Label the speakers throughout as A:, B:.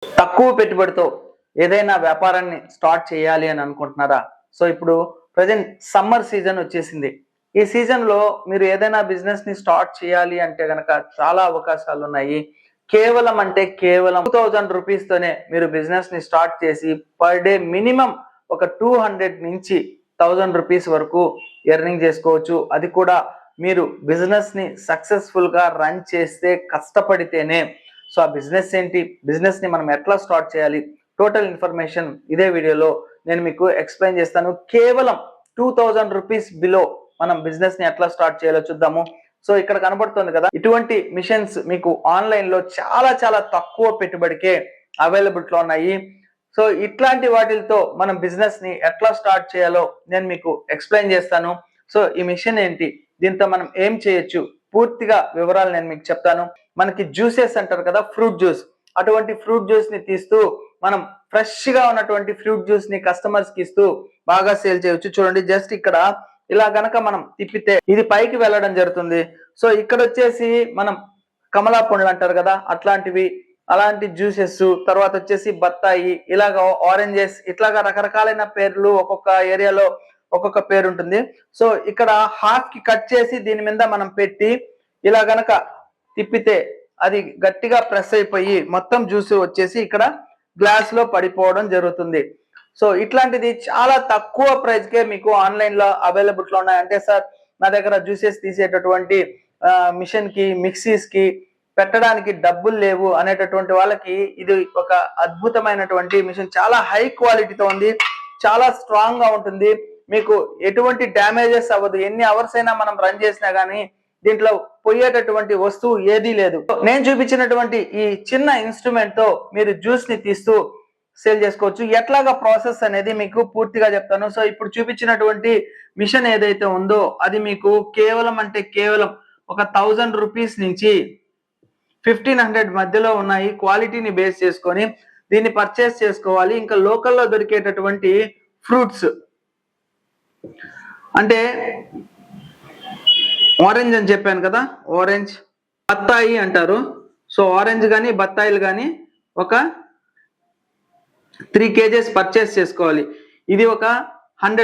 A: తక్కువ పెట్టుబడితో ఏదైనా వ్యాపారాన్ని స్టార్ట్ చేయాలి అని అనుకుంటున్నారా? సో ఇప్పుడు ప్రజెంట్ సమ్మర్ సీజన్ వచ్చేసింది. ఈ సీజన్‌లో మీరు ఏదైనా బిజినెస్‌ని స్టార్ట్ చేయాలి అంటే గనక చాలా అవకాశాలు ఉన్నాయి. కేవలం అంటే కేవలం రూ. 2000 తోనే మీరు బిజినెస్‌ని స్టార్ట్ చేసి పర్ డే మినిమమ్ ఒక 200 నుంచి రూ. 1000 వరకు ఎర్నింగ్ చేసుకోవచ్చు. అది కూడా మీరు బిజినెస్‌ని సక్సెస్‌ఫుల్‌గా రన్ చేస్తే కష్టపడితేనే. సో ఆ బిజినెస్ ఏంటి, బిజినెస్ ని మనం ఎట్లా స్టార్ట్ చేయాలి, టోటల్ ఇన్ఫర్మేషన్ ఇదే వీడియోలో నేను మీకు ఎక్స్ప్లెయిన్ చేస్తాను. కేవలం రూ. 2000 బిలో మనం బిజినెస్ ని ఎట్లా స్టార్ట్ చేయాలో చూద్దాము. సో ఇక్కడ కనబడుతుంది కదా, ఇటువంటి మిషన్స్ మీకు ఆన్లైన్ లో చాలా చాలా తక్కువ పెట్టుబడికే అవైలబిలిటీలో ఉన్నాయి. సో ఇట్లాంటి వాటితో మనం బిజినెస్ ని ఎట్లా స్టార్ట్ చేయాలో నేను మీకు ఎక్స్ప్లెయిన్ చేస్తాను. సో ఈ మిషన్ ఏంటి, దీంతో మనం ఏం చేయొచ్చు, పూర్తిగా వివరాలు నేను మీకు చెప్తాను. మనకి జ్యూసెస్ అంటారు కదా, ఫ్రూట్ జ్యూస్, అటువంటి ఫ్రూట్ జ్యూస్ ని తీస్తూ మనం ఫ్రెష్ గా ఉన్నటువంటి ఫ్రూట్ జ్యూస్ ని కస్టమర్స్ కి ఇస్తూ బాగా సేల్ చేయొచ్చు. చూడండి, జస్ట్ ఇక్కడ ఇలా గనక మనం తిప్పితే ఇది పైకి వెళ్ళడం జరుగుతుంది. సో ఇక్కడ వచ్చేసి మనం కమలా పండ్లు అంటారు కదా, అట్లాంటివి, అలాంటి జ్యూసెస్, తర్వాత వచ్చేసి బత్తాయి, ఇలాగ ఆరెంజెస్, ఇట్లాగా రకరకాలైన పేర్లు ఒక్కొక్క ఏరియాలో ఒక్కొక్క పేరు ఉంటుంది. సో ఇక్కడ హాఫ్ కి కట్ చేసి దీని మీద మనం పెట్టి ఇలా గనక తిప్పితే అది గట్టిగా ప్రెస్ అయిపోయి మొత్తం జ్యూస్ వచ్చేసి ఇక్కడ గ్లాస్ లో పడిపోవడం జరుగుతుంది. సో ఇట్లాంటిది చాలా తక్కువ ప్రైస్ కే మీకు ఆన్లైన్ లో అవైలబుల్ ఉన్నాయి. అంటే సార్ నా దగ్గర జ్యూసెస్ తీసేటటువంటి మిషన్ కి, మిక్సీస్ కి పెట్టడానికి డబ్బులు లేవు అనేటటువంటి వాళ్ళకి ఇది ఒక అద్భుతమైనటువంటి మిషన్. చాలా హై క్వాలిటీతో ఉంది, చాలా స్ట్రాంగ్ గా ఉంటుంది, మీకు ఎటువంటి డ్యామేజెస్ అవ్వదు. ఎన్ని అవర్స్ అయినా మనం రన్ చేసినా గానీ దీంట్లో పోయేటటువంటి వస్తువు ఏదీ లేదు. నేను చూపించినటువంటి ఈ చిన్న ఇన్స్ట్రుమెంట్ తో మీరు జ్యూస్ ని తీస్తూ సేల్ చేసుకోవచ్చు. ఎట్లాగా ప్రాసెస్ అనేది మీకు పూర్తిగా చెప్తాను. సో ఇప్పుడు చూపించినటువంటి మిషన్ ఏదైతే ఉందో అది మీకు కేవలం అంటే కేవలం ఒక రూ. 1000 నుంచి 1500 మధ్యలో ఉన్నాయి. క్వాలిటీని బేస్ చేసుకొని దీన్ని పర్చేస్ చేసుకోవాలి. ఇంకా లోకల్లో దొరికేటటువంటి ఫ్రూట్స్ అంటే ఆరెంజ్ అని చెప్పాను కదా, ఆరెంజ్, బత్తాయి అంటారు. సో ఆరెంజ్ కానీ బత్తాయిలు కానీ ఒక 3 kgs పర్చేస్ చేసుకోవాలి. ఇది ఒక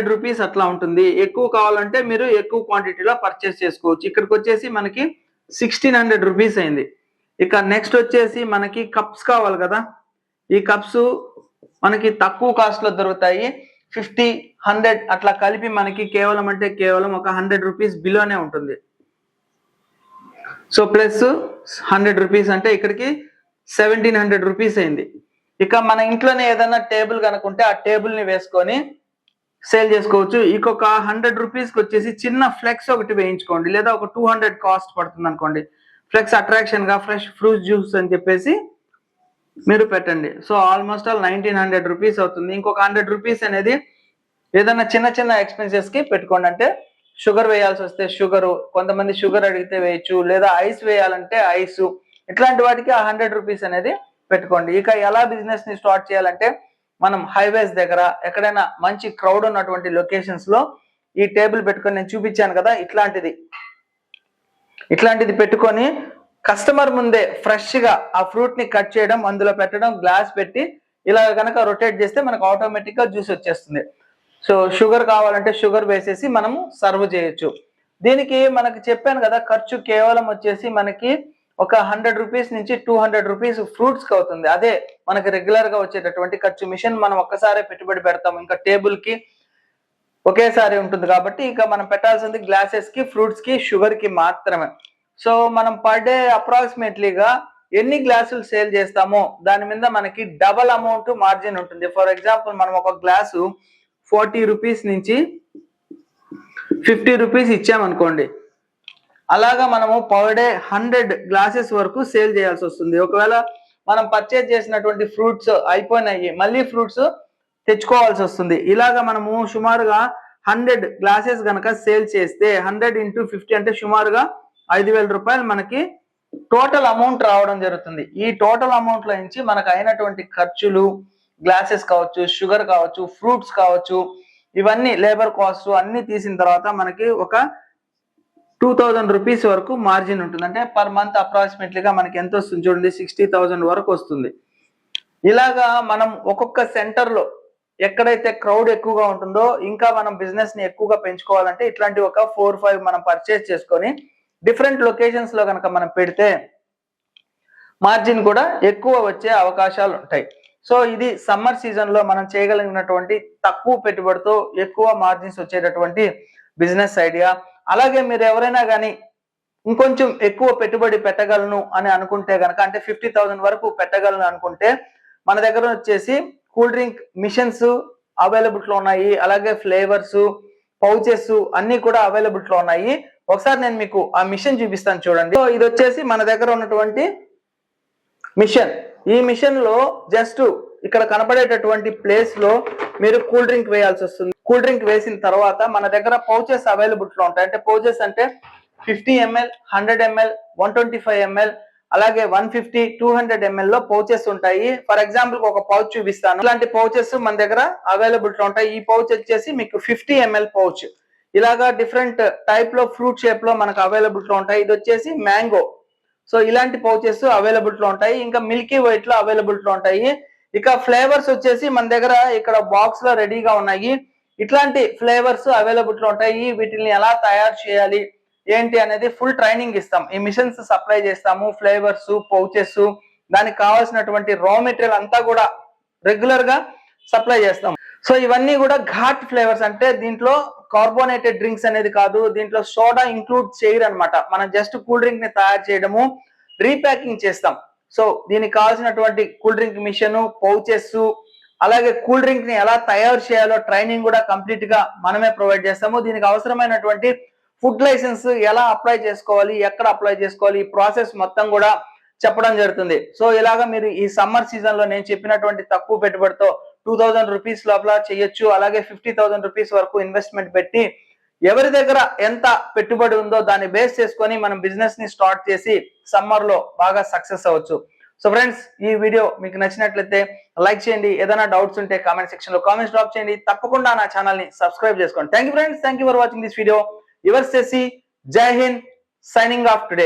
A: రూ. 100 అట్లా ఉంటుంది. ఎక్కువ కావాలంటే మీరు ఎక్కువ క్వాంటిటీలో పర్చేస్ చేసుకోవచ్చు. ఇక్కడికి వచ్చేసి మనకి రూ. 1600 అయింది. ఇక నెక్స్ట్ వచ్చేసి మనకి కప్స్ కావాలి కదా, ఈ కప్స్ మనకి తక్కువ కాస్ట్ లో దొరుకుతాయి. 50, 100 అట్లా కలిపి మనకి కేవలం అంటే కేవలం ఒక రూ. 100 బిలోనే ఉంటుంది. సో ప్లస్ రూ. 100 అంటే ఇక్కడికి రూ. 1700 అయింది. ఇక మన ఇంట్లోనే ఏదైనా టేబుల్ కనుకుంటే ఆ టేబుల్ ని వేసుకొని సేల్ చేసుకోవచ్చు. ఇంకొక రూ. 100 వచ్చేసి చిన్న ఫ్లెక్స్ ఒకటి వేయించుకోండి, లేదా ఒక 200 కాస్ట్ పడుతుంది అనుకోండి. ఫ్లెక్స్ అట్రాక్షన్ గా ఫ్రెష్ ఫ్రూట్ జ్యూస్ అని చెప్పేసి మీరు పెట్టండి. సో ఆల్మోస్ట్ ఆల్ రూ. 1900 అవుతుంది. ఇంకొక రూ. 100 అనేది ఏదైనా చిన్న చిన్న ఎక్స్పెన్సెస్ కి పెట్టుకోండి. అంటే షుగర్ వేయాల్సి వస్తే షుగర్, కొంతమంది షుగర్ అడిగితే వేయచ్చు, లేదా ఐస్ వేయాలంటే ఐస్, ఇట్లాంటి వాటికి ఆ రూ. 100 అనేది పెట్టుకోండి. ఇక ఎలా బిజినెస్ ని స్టార్ట్ చేయాలంటే మనం హైవేస్ దగ్గర ఎక్కడైనా మంచి క్రౌడ్ ఉన్నటువంటి లొకేషన్స్ లో ఈ టేబుల్ పెట్టుకొని నేను చూపించాను కదా, ఇట్లాంటిది పెట్టుకొని కస్టమర్ ముందే ఫ్రెష్ గా ఆ ఫ్రూట్ ని కట్ చేయడం, అందులో పెట్టడం, గ్లాస్ పెట్టి ఇలా కనుక రొటేట్ చేస్తే మనకు ఆటోమేటిక్ గా జ్యూస్ వచ్చేస్తుంది. సో షుగర్ కావాలంటే షుగర్ వేసేసి మనము సర్వ్ చేయొచ్చు. దీనికి మనకి చెప్పాను కదా, ఖర్చు కేవలం వచ్చేసి మనకి ఒక రూ. 100 నుంచి రూ. 200 ఫ్రూట్స్ కి అవుతుంది. అదే మనకి రెగ్యులర్ గా వచ్చేటటువంటి ఖర్చు. మిషన్ మనం ఒక్కసారే పెట్టుబడి పెడతాం, ఇంకా టేబుల్ కి ఒకేసారి ఉంటుంది కాబట్టి ఇక మనం పెట్టాల్సింది గ్లాసెస్ కి, ఫ్రూట్స్ కి, షుగర్ కి మాత్రమే. సో మనం పర్ డే అప్రాక్సిమేట్లీగా ఎన్ని గ్లాసులు సేల్ చేస్తామో దాని మీద మనకి డబల్ అమౌంట్ మార్జిన్ ఉంటుంది. ఫర్ ఎగ్జాంపుల్ మనం ఒక గ్లాసు రూ. 40 నుంచి రూ. 50 ఇచ్చామనుకోండి, అలాగా మనము పర్ డే 100 గ్లాసెస్ వరకు సేల్ చేయాల్సి వస్తుంది. ఒకవేళ మనం పర్చేజ్ చేసినటువంటి ఫ్రూట్స్ అయిపోయినాయి, మళ్ళీ ఫ్రూట్స్ తెచ్చుకోవాల్సి వస్తుంది. ఇలాగా మనము సుమారుగా 100 గ్లాసెస్ గనక సేల్ చేస్తే 100 × 50 అంటే సుమారుగా 5000 రూపాయలు మనకి టోటల్ అమౌంట్ రావడం జరుగుతుంది. ఈ టోటల్ అమౌంట్ లో నుంచి మనకు అయినటువంటి ఖర్చులు, గ్లాసెస్ కావచ్చు, షుగర్ కావచ్చు, ఫ్రూట్స్ కావచ్చు, ఇవన్నీ లేబర్ కాస్ట్ అన్ని తీసిన తర్వాత మనకి ఒక రూ. 2000 వరకు మార్జిన్ ఉంటుంది. అంటే పర్ మంత్ అప్రాక్సిమేట్లీగా మనకి ఎంత వస్తుంది చూడండి, 60,000 వరకు వస్తుంది. ఇలాగా మనం ఒక్కొక్క సెంటర్ లో ఎక్కడైతే క్రౌడ్ ఎక్కువగా ఉంటుందో ఇంకా మనం బిజినెస్ ని ఎక్కువగా పెంచుకోవాలంటే ఇట్లాంటి ఒక 4-5 మనం పర్చేస్ చేసుకొని డిఫరెంట్ లొకేషన్స్ లో కనుక మనం పెడితే మార్జిన్ కూడా ఎక్కువ వచ్చే అవకాశాలు ఉంటాయి. సో ఇది సమ్మర్ సీజన్ లో మనం చేయగలిగినటువంటి తక్కువ పెట్టుబడితో ఎక్కువ మార్జిన్స్ వచ్చేటటువంటి బిజినెస్ ఐడియా. అలాగే మీరు ఎవరైనా కానీ ఇంకొంచెం ఎక్కువ పెట్టుబడి పెట్టగలను అని అనుకుంటే గనక, అంటే 50,000 వరకు పెట్టగలను అనుకుంటే మన దగ్గర వచ్చేసి కూల్ డ్రింక్ మిషన్స్ అవైలబుల్ లో ఉన్నాయి. అలాగే ఫ్లేవర్స్, పౌచెస్ అన్ని కూడా అవైలబుల్ లో ఉన్నాయి. ఒకసారి నేను మీకు ఆ మిషన్ చూపిస్తాను చూడండి. సో ఇది వచ్చేసి మన దగ్గర ఉన్నటువంటి మిషన్. ఈ మిషన్ లో జస్ట్ ఇక్కడ కనబడేటటువంటి ప్లేస్ లో మీరు కూల్ డ్రింక్ వేయాల్సి వస్తుంది. కూల్ డ్రింక్ వేసిన తర్వాత మన దగ్గర పౌచెస్ అవైలబుల్ లో ఉంటాయి. అంటే పౌచెస్ అంటే 50 ml, 100 ml, 125 ml, అలాగే 150, 200 ml లో పౌచెస్ ఉంటాయి. ఫర్ ఎగ్జాంపుల్ ఒక పౌచ్ చూపిస్తాను. ఇలాంటి పౌచెస్ మన దగ్గర అవైలబుల్ లో ఉంటాయి. ఈ పౌచ్ వచ్చేసి మీకు 50 ml పౌచ్. ఇలాగా డిఫరెంట్ టైప్ లో ఫ్రూట్ షేప్ లో మనకు అవైలబుల్ లో ఉంటాయి. ఇది వచ్చేసి మ్యాంగో. సో ఇలాంటి పౌచెస్ అవైలబుల్ లో ఉంటాయి. ఇంకా మిల్కీ వైట్ లో అవైలబుల్ లో ఉంటాయి. ఇక ఫ్లేవర్స్ వచ్చేసి మన దగ్గర ఇక్కడ బాక్స్ లో రెడీగా ఉన్నాయి. ఇట్లాంటి ఫ్లేవర్స్ అవైలబుల్ లో ఉంటాయి. వీటిని ఎలా తయారు చేయాలి ఏంటి అనేది ఫుల్ ట్రైనింగ్ ఇస్తాం. ఈ మిషన్స్ సప్లై చేస్తాము. ఫ్లేవర్స్, పౌచెస్, దానికి కావాల్సినటువంటి రా మెటీరియల్ అంతా కూడా రెగ్యులర్ గా సప్లై చేస్తాం. సో ఇవన్నీ కూడా ఘాట్ ఫ్లేవర్స్. అంటే దీంట్లో కార్బోనేటెడ్ డ్రింక్స్ అనేది కాదు, దీంట్లో సోడా ఇంక్లూడ్ చేయరు అనమాట. మనం జస్ట్ కూల్ డ్రింక్ ని తయారు చేయడము, రీప్యాకింగ్ చేస్తాం. సో దీనికి కావాల్సినటువంటి కూల్ డ్రింక్ మిషన్, పౌచెస్, అలాగే కూల్ డ్రింక్ ని ఎలా తయారు చేయాలో ట్రైనింగ్ కూడా కంప్లీట్ గా మనమే ప్రొవైడ్ చేస్తాము. దీనికి అవసరమైనటువంటి ఫుడ్ లైసెన్స్ ఎలా అప్లై చేసుకోవాలి, ఎక్కడ అప్లై చేసుకోవాలి, ఈ ప్రాసెస్ మొత్తం కూడా చెప్పడం జరుగుతుంది. సో ఇలాగా మీరు ఈ సమ్మర్ సీజన్ లో నేను చెప్పినటువంటి తక్కువ పెట్టుబడితో 2000 రూపీస్ లోపల చేయొచ్చు. అలాగే 50,000 రూపీస్ వరకు ఇన్వెస్ట్మెంట్ పెట్టి ఎవరి దగ్గర ఎంత పెట్టుబడి ఉందో దాన్ని బేస్ చేసుకొని మనం బిజినెస్ ని స్టార్ట్ చేసి సమ్మర్ లో బాగా సక్సెస్ అవ్వచ్చు. సో ఫ్రెండ్స్, ఈ వీడియో మీకు నచ్చినట్లయితే లైక్ చేయండి. ఏదైనా డౌట్స్ ఉంటే కామెంట్ సెక్షన్ లో కామెంట్స్ డ్రాప్ చేయండి. తప్పకుండా నా ఛానల్ ని సబ్స్క్రైబ్ చేసుకోండి. Thank you friends, thank you for watching this video. Your Shashi, జై హింద్, సైనింగ్ ఆఫ్ టుడే.